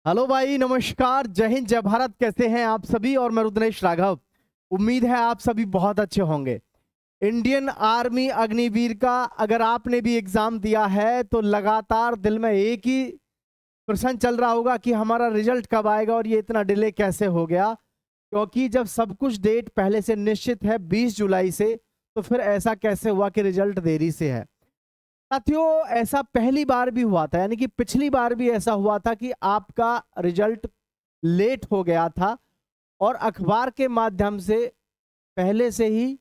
Hello भाई, नमस्कार, जय हिंद, जय भारत। कैसे हैं आप सभी? और मैं रुद्रेश राघव। उम्मीद है आप सभी बहुत अच्छे होंगे। इंडियन आर्मी अग्निवीर का अगर आपने भी एग्जाम दिया है तो लगातार दिल में एक ही प्रश्न चल रहा होगा कि हमारा रिजल्ट कब आएगा और ये इतना डिले कैसे हो गया। क्योंकि जब सब कुछ डेट पहले से निश्चित है 20 जुलाई से, तो फिर ऐसा कैसे हुआ कि रिजल्ट देरी से है। साथियों, ऐसा पहली बार भी हुआ था, यानी कि पिछली बार भी ऐसा हुआ था कि आपका रिजल्ट लेट हो गया था और अखबार के माध्यम से पहले से ही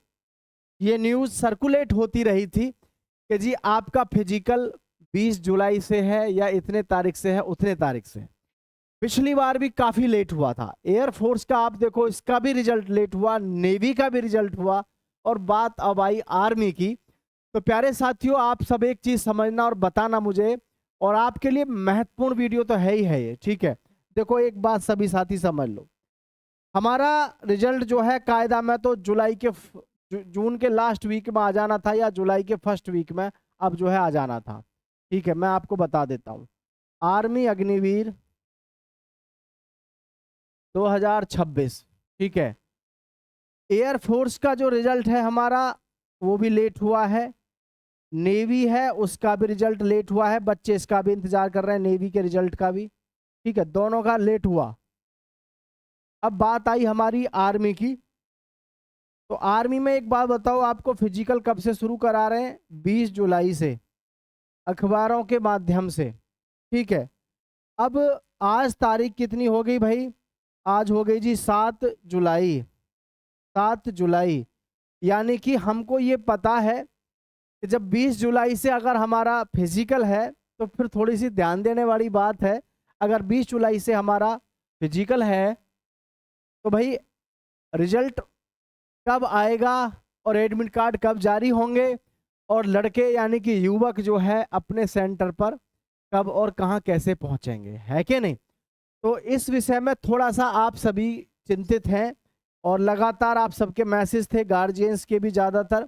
ये न्यूज़ सर्कुलेट होती रही थी कि जी आपका फिजिकल 20 जुलाई से है या इतने तारीख से है, उतने तारीख से है। पिछली बार भी काफ़ी लेट हुआ था। एयरफोर्स का आप देखो, इसका भी रिजल्ट लेट हुआ, नेवी का भी रिजल्ट हुआ, और बात अब आई आर्मी की। तो प्यारे साथियों, आप सब एक चीज समझना और बताना मुझे, और आपके लिए महत्वपूर्ण वीडियो तो है ही है ये, ठीक है। देखो, एक बात सभी साथी समझ लो, हमारा रिजल्ट जो है कायदा में तो जुलाई के जून के लास्ट वीक में आ जाना था या जुलाई के फर्स्ट वीक में अब जो है आ जाना था। ठीक है, मैं आपको बता देता हूँ। आर्मी अग्निवीर 2026, ठीक है। एयरफोर्स का जो रिजल्ट है हमारा, वो भी लेट हुआ है। नेवी है, उसका भी रिजल्ट लेट हुआ है। बच्चे इसका भी इंतजार कर रहे हैं, नेवी के रिजल्ट का भी। ठीक है, दोनों का लेट हुआ। अब बात आई हमारी आर्मी की। तो आर्मी में एक बात बताओ, आपको फिजिकल कब से शुरू करा रहे हैं? 20 जुलाई से, अखबारों के माध्यम से। ठीक है। अब आज तारीख कितनी हो गई भाई? आज हो गई जी 7 जुलाई। 7 जुलाई, यानी कि हमको ये पता है कि जब 20 जुलाई से अगर हमारा फिजिकल है तो फिर थोड़ी सी ध्यान देने वाली बात है। अगर 20 जुलाई से हमारा फिजिकल है तो भाई रिजल्ट कब आएगा और एडमिट कार्ड कब जारी होंगे, और लड़के यानी कि युवक जो है अपने सेंटर पर कब और कहां कैसे पहुंचेंगे, है कि नहीं? तो इस विषय में थोड़ा सा आप सभी चिंतित हैं, और लगातार आप सबके मैसेज थे गार्जियंस के भी ज़्यादातर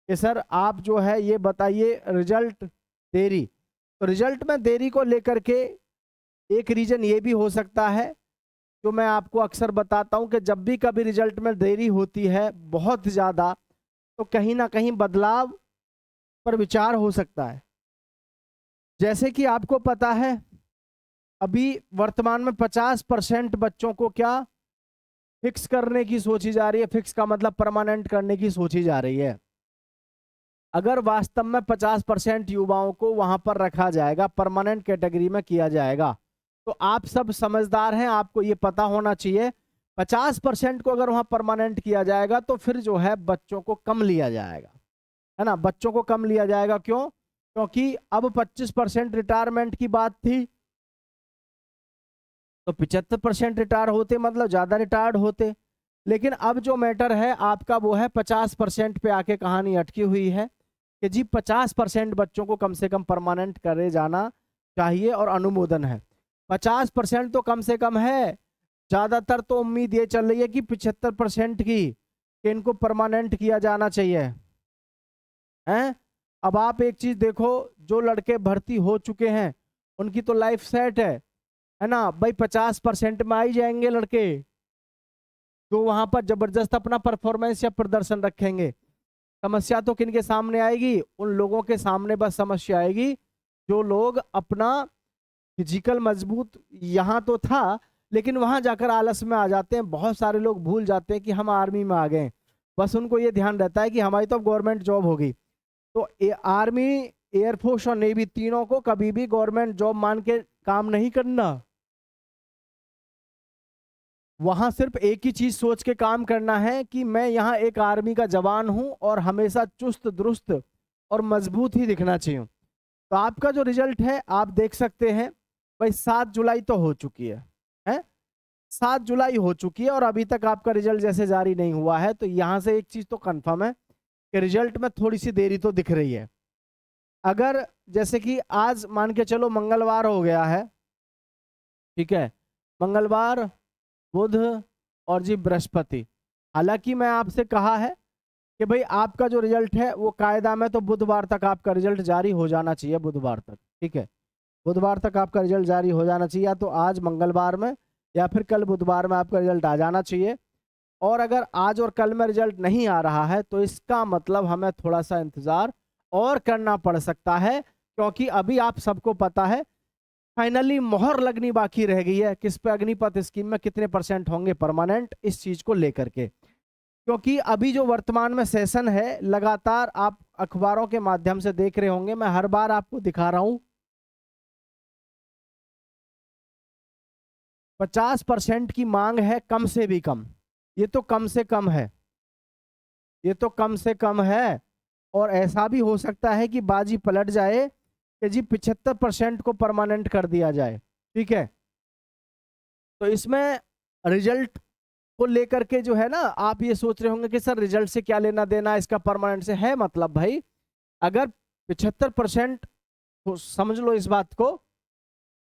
कि सर आप जो है ये बताइए रिजल्ट देरी। तो रिजल्ट में देरी को लेकर के एक रीजन ये भी हो सकता है, जो मैं आपको अक्सर बताता हूं कि जब भी कभी रिजल्ट में देरी होती है बहुत ज़्यादा, तो कहीं ना कहीं बदलाव पर विचार हो सकता है। जैसे कि आपको पता है, अभी वर्तमान में 50% बच्चों को क्या फिक्स करने की सोची जा रही है। फिक्स का मतलब परमानेंट करने की सोची जा रही है। अगर वास्तव में 50% युवाओं को वहां पर रखा जाएगा, परमानेंट कैटेगरी में किया जाएगा, तो आप सब समझदार हैं, आपको ये पता होना चाहिए 50% को अगर वहां परमानेंट किया जाएगा तो फिर जो है बच्चों को कम लिया जाएगा, है ना। बच्चों को कम लिया जाएगा, क्यों? क्योंकि अब 25% रिटायरमेंट की बात थी, तो 75% रिटायर होते, मतलब ज्यादा रिटायर्ड होते। लेकिन अब जो मैटर है आपका वो है 50% पे आके कहानी अटकी हुई है कि जी 50% बच्चों को कम से कम परमानेंट करे जाना चाहिए, और अनुमोदन है। 50% तो कम से कम है, ज्यादातर तो उम्मीद ये चल रही है कि 75% की कि इनको परमानेंट किया जाना चाहिए, हैं। अब आप एक चीज देखो, जो लड़के भर्ती हो चुके हैं उनकी तो लाइफ सेट है ना भाई। 50% में आई जाएंगे लड़के, तो वहां पर जबरदस्त अपना परफॉर्मेंस या प्रदर्शन रखेंगे। समस्या तो किन के सामने आएगी? उन लोगों के सामने बस समस्या आएगी जो लोग अपना फिजिकल मजबूत यहाँ तो था, लेकिन वहां जाकर आलस में आ जाते हैं। बहुत सारे लोग भूल जाते हैं कि हम आर्मी में आ गए, बस उनको ये ध्यान रहता है कि हमारी तो गवर्नमेंट जॉब होगी। तो आर्मी, एयरफोर्स और नेवी तीनों को कभी भी गवर्नमेंट जॉब मान के काम नहीं करना। वहां सिर्फ एक ही चीज सोच के काम करना है कि मैं यहाँ एक आर्मी का जवान हूं और हमेशा चुस्त दुरुस्त और मजबूत ही दिखना चाहिए। तो आपका जो रिजल्ट है आप देख सकते हैं भाई, 7 जुलाई तो हो चुकी है। 7 जुलाई हो चुकी है और अभी तक आपका रिजल्ट जैसे जारी नहीं हुआ है, तो यहां से एक चीज तो कंफर्म है कि रिजल्ट में थोड़ी सी देरी तो दिख रही है। अगर जैसे कि आज मान के चलो मंगलवार हो गया है, ठीक है, मंगलवार, बुध और जी बृहस्पति। हालांकि मैं आपसे कहा है कि भाई आपका जो रिजल्ट है वो कायदा में तो बुधवार तक आपका रिजल्ट जारी हो जाना चाहिए, बुधवार तक, ठीक है। बुधवार तक आपका रिजल्ट जारी हो जाना चाहिए, या तो आज मंगलवार में या फिर कल बुधवार में आपका रिजल्ट आ जाना चाहिए। और अगर आज और कल में रिजल्ट नहीं आ रहा है तो इसका मतलब हमें थोड़ा सा इंतजार और करना पड़ सकता है, क्योंकि अभी आप सबको पता है फाइनली मोहर लगनी बाकी रह गई है किस पे, अग्निपथ स्कीम में कितने % होंगे परमानेंट, इस चीज को लेकर के। क्योंकि अभी जो वर्तमान में सेशन है, लगातार आप अखबारों के माध्यम से देख रहे होंगे, मैं हर बार आपको दिखा रहा हूं 50% की मांग है कम से भी कम। ये तो कम से कम है, ये तो कम से कम है। और ऐसा भी हो सकता है कि बाजी पलट जाए कि जी 75% को परमानेंट कर दिया जाए। ठीक है, तो इसमें रिजल्ट को लेकर के जो है ना, आप ये सोच रहे होंगे कि सर रिजल्ट से क्या लेना देना, इसका परमानेंट से है मतलब। भाई अगर 75% समझ लो इस बात को,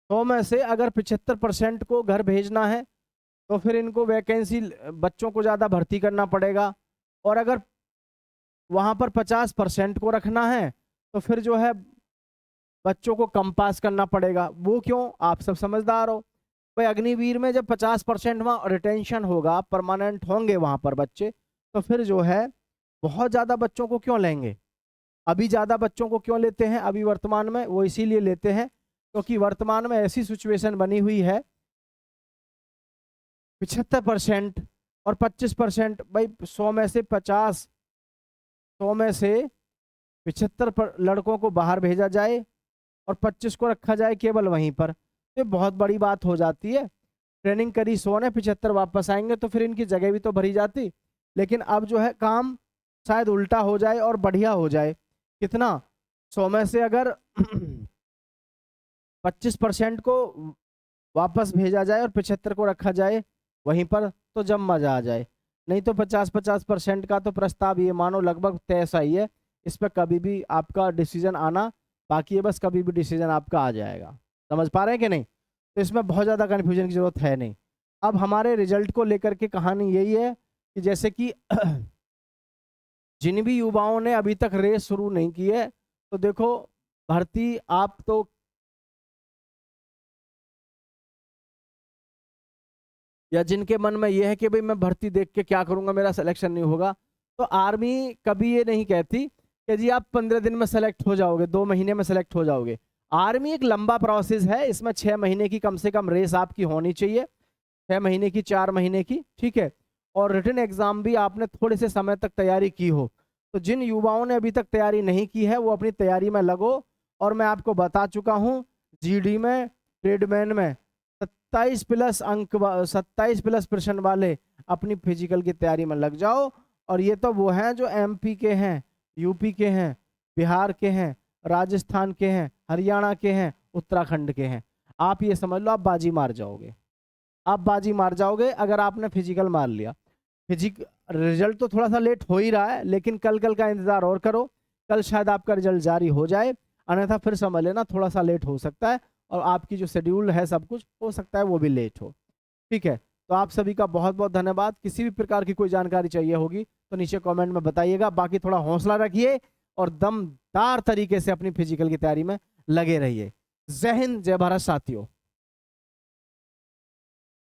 100 में से अगर 75% को घर भेजना है तो फिर इनको वैकेंसी, बच्चों को ज़्यादा भर्ती करना पड़ेगा। और अगर वहाँ पर 50% को रखना है तो फिर जो है बच्चों को कम पास करना पड़ेगा। वो क्यों, आप सब समझदार हो भाई। अग्निवीर में जब 50% वहाँ रिटेंशन होगा, परमानेंट होंगे वहाँ पर बच्चे, तो फिर जो है बहुत ज़्यादा बच्चों को क्यों लेंगे। अभी ज़्यादा बच्चों को क्यों लेते हैं अभी वर्तमान में, वो इसीलिए लेते हैं क्योंकि वर्तमान में ऐसी सिचुएशन बनी हुई है 75% और 25%। भाई 100 में से 50, 100 में से 75 लड़कों को बाहर भेजा जाए और 25 को रखा जाए केवल वहीं पर, तो बहुत बड़ी बात हो जाती है। ट्रेनिंग करी 100 ने, 75 वापस आएंगे तो फिर इनकी जगह भी तो भरी जाती। लेकिन अब जो है काम शायद उल्टा हो जाए और बढ़िया हो जाए। कितना, 100 में से अगर 25% को वापस भेजा जाए और 75 को रखा जाए वहीं पर, तो जब मजा आ जाए। नहीं तो 50-50% का तो प्रस्ताव ये मानो लगभग तय सा ही है, इस पर कभी भी आपका डिसीजन आना बाकी है, बस कभी भी डिसीजन आपका आ जाएगा। समझ पा रहे हैं कि नहीं, तो इसमें बहुत ज़्यादा कन्फ्यूजन की जरूरत है नहीं। अब हमारे रिजल्ट को लेकर के कहानी यही है कि जैसे कि जिन भी युवाओं ने अभी तक रेस शुरू नहीं की है, तो देखो भर्ती आप तो या जिनके मन में यह है कि भाई मैं भर्ती देख के क्या करूंगा, मेरा सिलेक्शन नहीं होगा, तो आर्मी कभी ये नहीं कहती कि जी आप 15 दिन में सेलेक्ट हो जाओगे, 2 महीने में सेलेक्ट हो जाओगे। आर्मी एक लंबा प्रोसेस है, इसमें 6 महीने की कम से कम रेस आपकी होनी चाहिए, 6 महीने की, 4 महीने की। ठीक है, और रिटन एग्जाम भी आपने थोड़े से समय तक तैयारी की हो। तो जिन युवाओं ने अभी तक तैयारी नहीं की है वो अपनी तैयारी में लगो। और मैं आपको बता चुका हूँ जीडी में, ट्रेडमैन में 27+ % वाले अपनी फिजिकल की तैयारी में लग जाओ। और ये तो वो हैं जो एमपी के हैं, यूपी के हैं, बिहार के हैं, राजस्थान के हैं, हरियाणा के हैं, उत्तराखंड के हैं। आप ये समझ लो आप बाजी मार जाओगे, आप बाजी मार जाओगे अगर आपने फिजिकल मार लिया। रिजल्ट तो थोड़ा सा लेट हो ही रहा है, लेकिन कल का इंतजार और करो, कल शायद आपका रिजल्ट जारी हो जाए, अन्यथा फिर समझ लेना थोड़ा सा लेट हो सकता है और आपकी जो शेड्यूल है सब कुछ हो सकता है वो भी लेट हो। ठीक है, तो आप सभी का बहुत बहुत धन्यवाद। किसी भी प्रकार की कोई जानकारी चाहिए होगी तो नीचे कमेंट में बताइएगा। बाकी थोड़ा हौसला रखिए और दमदार तरीके से अपनी फिजिकल की तैयारी में लगे रहिए। जय हिंद, जय भारत साथियों।